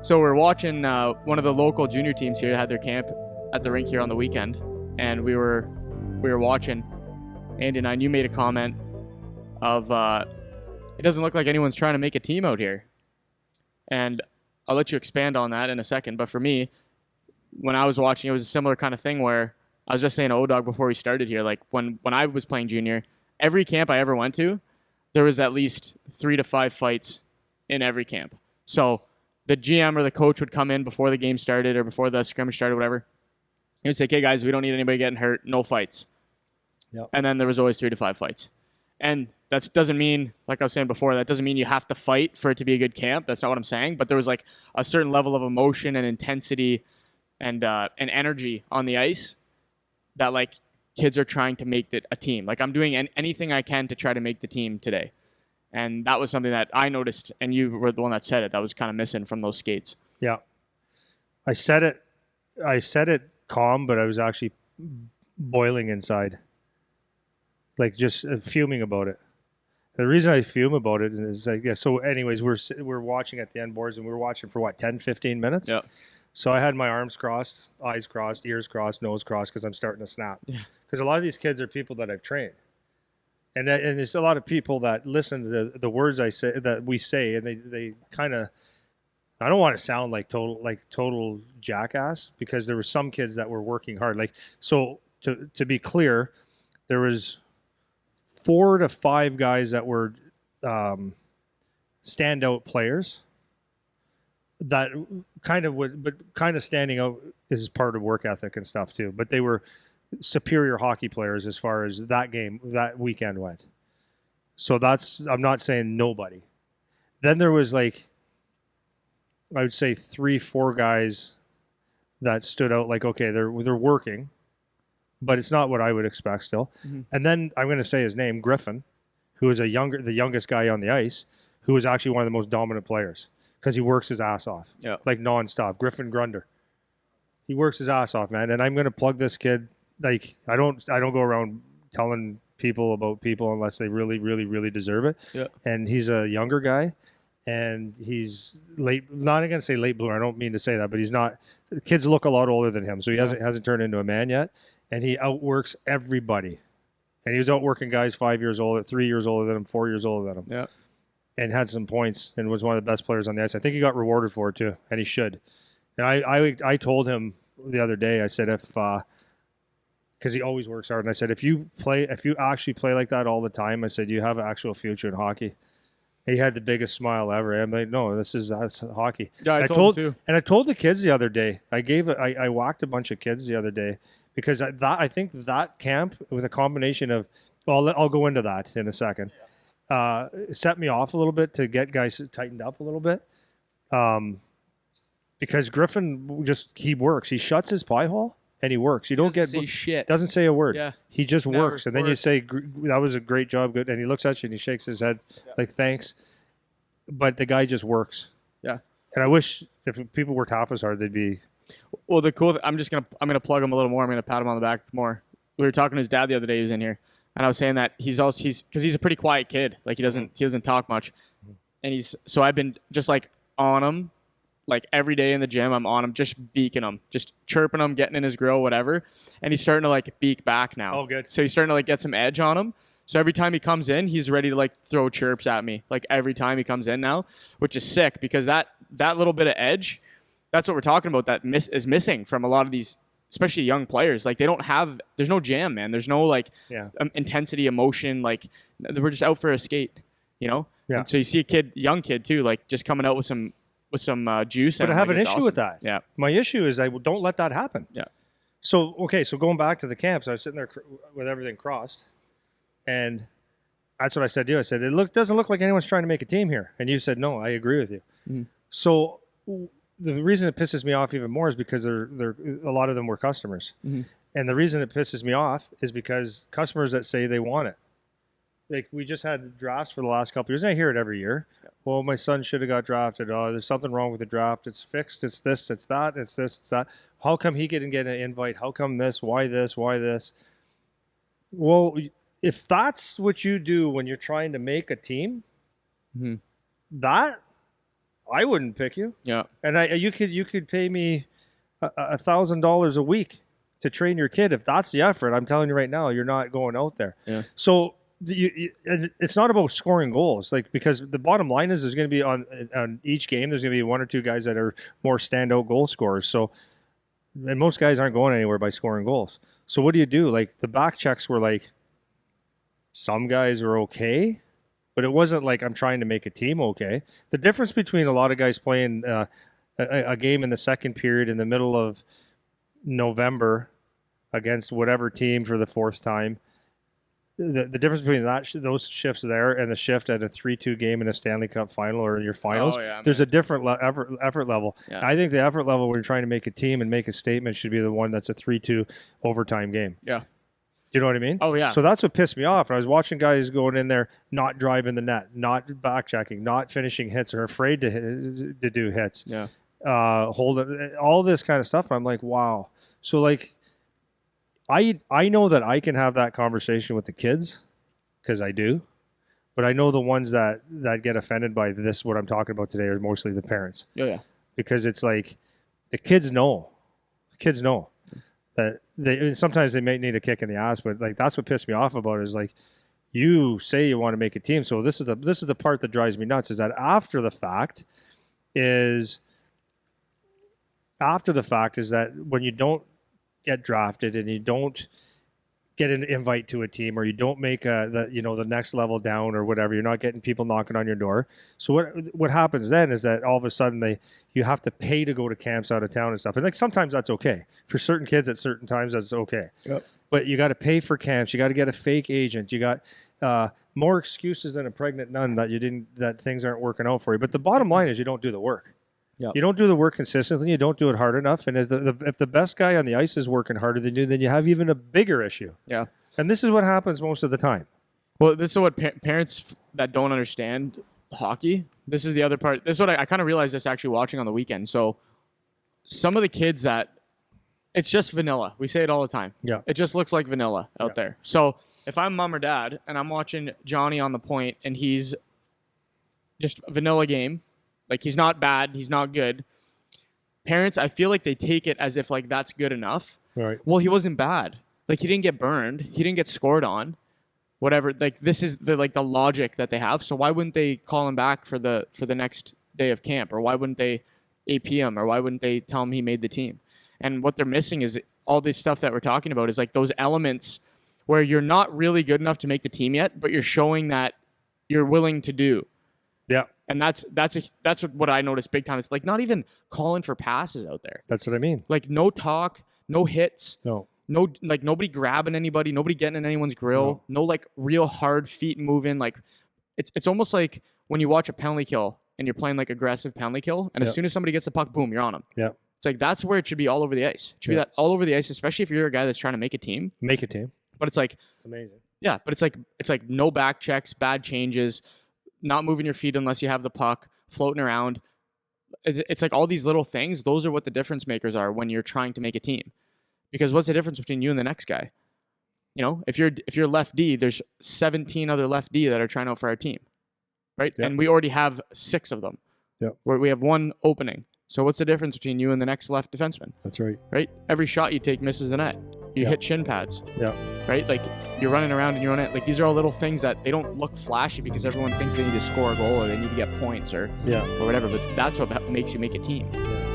So we're watching one of the local junior teams here had their camp at the rink here on the weekend, and we were watching. Andy and I, and you made a comment of it doesn't look like anyone's trying to make a team out here, and I'll let you expand on that in a second. But for me, when I was watching, it was a similar kind of thing where I was just saying to O-Dog before we started here, like when I was playing junior, every camp I ever went to, there was at least 3 to 5 fights in every camp. So the GM or the coach would come in before the game started or before the scrimmage started, whatever. He would say, "Okay, guys, we don't need anybody getting hurt. No fights." Yep. And then there was always 3 to 5 fights. And that doesn't mean, like I was saying before, that doesn't mean you have to fight for it to be a good camp. That's not what I'm saying. But there was like a certain level of emotion and intensity and energy on the ice that like kids are trying to make it a team. Like I'm doing anything I can to try to make the team today. And that was something that I noticed, and you were the one that said it, that was kind of missing from those skates. Yeah. I said it calm, but I was actually boiling inside. Like just fuming about it. The reason I fume about it is like, yeah, so anyways, we're watching at the end boards, and we were watching for what, 10, 15 minutes? Yeah. So I had my arms crossed, eyes crossed, ears crossed, nose crossed, because I'm starting to snap. Yeah. Because a lot of these kids are people that I've trained. And there's a lot of people that listen to the words that we say, and they kind of, I don't want to sound like total jackass, because there were some kids that were working hard. Like, so to be clear, there was 4 to 5 guys that were standout players that kind of standing out is part of work ethic and stuff too. But they were superior hockey players as far as that weekend went. So I'm not saying nobody. Then there was like, I would say 3, 4 guys that stood out. Like, okay, they're working, but it's not what I would expect still. Mm-hmm. And then I'm going to say his name, Griffin, who is the youngest guy on the ice, who is actually one of the most dominant players because he works his ass off, like nonstop. Griffin Grunder, he works his ass off, man. And I'm going to plug this kid. Like, I don't go around telling people about people unless they really, really, really deserve it. Yeah. And he's a younger guy, and he's late. Not going to say late bloomer. I don't mean to say that, but he's not. Kids look a lot older than him, so he hasn't turned into a man yet. And he outworks everybody. And he was outworking guys 5 years older, 3 years older than him, 4 years older than him. Yeah. And had some points and was one of the best players on the ice. I think he got rewarded for it too, and he should. And I told him the other day, I said, because he always works hard, and I said, if you actually play like that all the time, I said, you have an actual future in hockey. He had the biggest smile ever. I'm like, no, that's hockey. Yeah, I told him too. And I told the kids the other day. I whacked a bunch of kids the other day because I think that camp with a combination of, well, I'll go into that in a second. Set me off a little bit to get guys tightened up a little bit. Because Griffin he works. He shuts his pie hole and he works. You don't get shit. Doesn't say a word. Yeah. He just works, and then you works. say that was a great job, good, and he looks at you and he shakes his head like thanks. But the guy just works. Yeah. And I wish if people worked half as hard, they'd be. Well, the cool. I'm gonna plug him a little more. I'm gonna pat him on the back more. We were talking to his dad the other day. He was in here, and I was saying that he's because he's a pretty quiet kid. Like he doesn't talk much, and so I've been just like on him, like every day in the gym. I'm on him, just beaking him, just chirping him, getting in his grill, whatever. And he's starting to like beak back now. Oh, good. So he's starting to like get some edge on him. So every time he comes in, he's ready to like throw chirps at me. Like every time he comes in now, which is sick because that little bit of edge, that's what we're talking about. That is missing from a lot of these, especially young players. Like there's no jam, man. There's no like intensity, emotion. Like we're just out for a skate, you know? Yeah. And so you see young kid too, like just coming out with some juice. But I have an issue with that. Yeah. My issue is I don't let that happen. Yeah. So going back to the camps, I was sitting there with everything crossed, and that's what I said to you. I said, doesn't look like anyone's trying to make a team here. And you said, no, I agree with you. Mm-hmm. So the reason it pisses me off even more is because a lot of them were customers. Mm-hmm. And the reason it pisses me off is because customers that say they want it. Like we just had drafts for the last couple of years, and I hear it every year. Yeah. Well, my son should have got drafted. Oh, there's something wrong with the draft. It's fixed. It's this, it's that, it's this, it's that. How come he didn't get an invite? How come this? Why this? Why this? Well, if that's what you do when you're trying to make a team, mm-hmm. that I wouldn't pick you. Yeah. And you could pay me $1,000 a week to train your kid. If that's the effort, I'm telling you right now, you're not going out there. Yeah. So and it's not about scoring goals, like, because the bottom line is there's going to be on each game, there's going to be one or two guys that are more standout goal scorers. So, and most guys aren't going anywhere by scoring goals. So what do you do? Like, the back checks were like, some guys were okay, but it wasn't like I'm trying to make a team okay. The difference between a lot of guys playing a game in the second period in the middle of November against whatever team for the fourth time, the difference between those shifts there and the shift at a 3-2 game in a Stanley Cup final or your finals, there's a different effort level. Yeah. I think the effort level when you're trying to make a team and make a statement should be the one that's a 3-2 overtime game. Yeah. Do you know what I mean? Oh, yeah. So that's what pissed me off. I was watching guys going in there, not driving the net, not back checking, not finishing hits, or afraid to do hits. Yeah. Hold it, all this kind of stuff. I'm like, wow. So, like, I know that I can have that conversation with the kids, because I do, but I know the ones that get offended by this, what I'm talking about today, are mostly the parents. Yeah. Because it's like, the kids know. The kids know that sometimes they may need a kick in the ass, but like, that's what pissed me off about it, is like, you say you want to make a team. So this is the part that drives me nuts, is that after the fact is that when you don't get drafted and you don't get an invite to a team, or you don't make the next level down or whatever, you're not getting people knocking on your door. So what happens then is that all of a sudden you have to pay to go to camps out of town and stuff. And like, sometimes that's okay for certain kids, at certain times that's okay. Yep. But you got to pay for camps. You got to get a fake agent. You got more excuses than a pregnant nun that things aren't working out for you. But the bottom line is you don't do the work. Yep. You don't do the work consistently. You don't do it hard enough. And if the best guy on the ice is working harder than you, then you have even a bigger issue. Yeah. And this is what happens most of the time. Well, this is what parents that don't understand hockey. This is the other part. This is what I kind of realized this actually watching on the weekend. So some of the kids that it's just vanilla. We say it all the time. Yeah. It just looks like vanilla out there. So if I'm mom or dad and I'm watching Johnny on the point and he's just a vanilla game, like, he's not bad, he's not good. Parents, I feel like they take it as if, like, that's good enough. Right. Well, he wasn't bad. Like, he didn't get burned. He didn't get scored on. Whatever. Like, this is the logic that they have. So why wouldn't they call him back for the next day of camp? Or why wouldn't they AP him? Or why wouldn't they tell him he made the team? And what they're missing is all this stuff that we're talking about is, like, those elements where you're not really good enough to make the team yet, but you're showing that you're willing to do. Yeah. And that's what I noticed big time. It's like not even calling for passes out there. That's what I mean. Like, no talk, no hits, no, like, nobody grabbing anybody, nobody getting in anyone's grill, no like real hard feet moving. Like, it's almost like when you watch a penalty kill and you're playing like aggressive penalty kill, and as soon as somebody gets the puck, boom, you're on them. Yeah. It's like that's where it should be all over the ice. It should be that all over the ice, especially if you're a guy that's trying to make a team. Make a team. But it's like, it's amazing. Yeah, but it's like no back checks, bad changes, not moving your feet unless you have the puck, floating around. It's like all these little things. Those are what the difference makers are when you're trying to make a team. Because what's the difference between you and the next guy? You know, if you're left D, there's 17 other left D that are trying out for our team, right? Yep. And we already have 6 of them. Yeah. Where we have 1 opening. So what's the difference between you and the next left defenseman? That's right. Right? Every shot you take misses the net. You hit shin pads. Yeah. Right? Like, you're running around and you're on it. Like, these are all little things that they don't look flashy because everyone thinks they need to score a goal or they need to get points or whatever. But that's what makes you make a team. Yeah.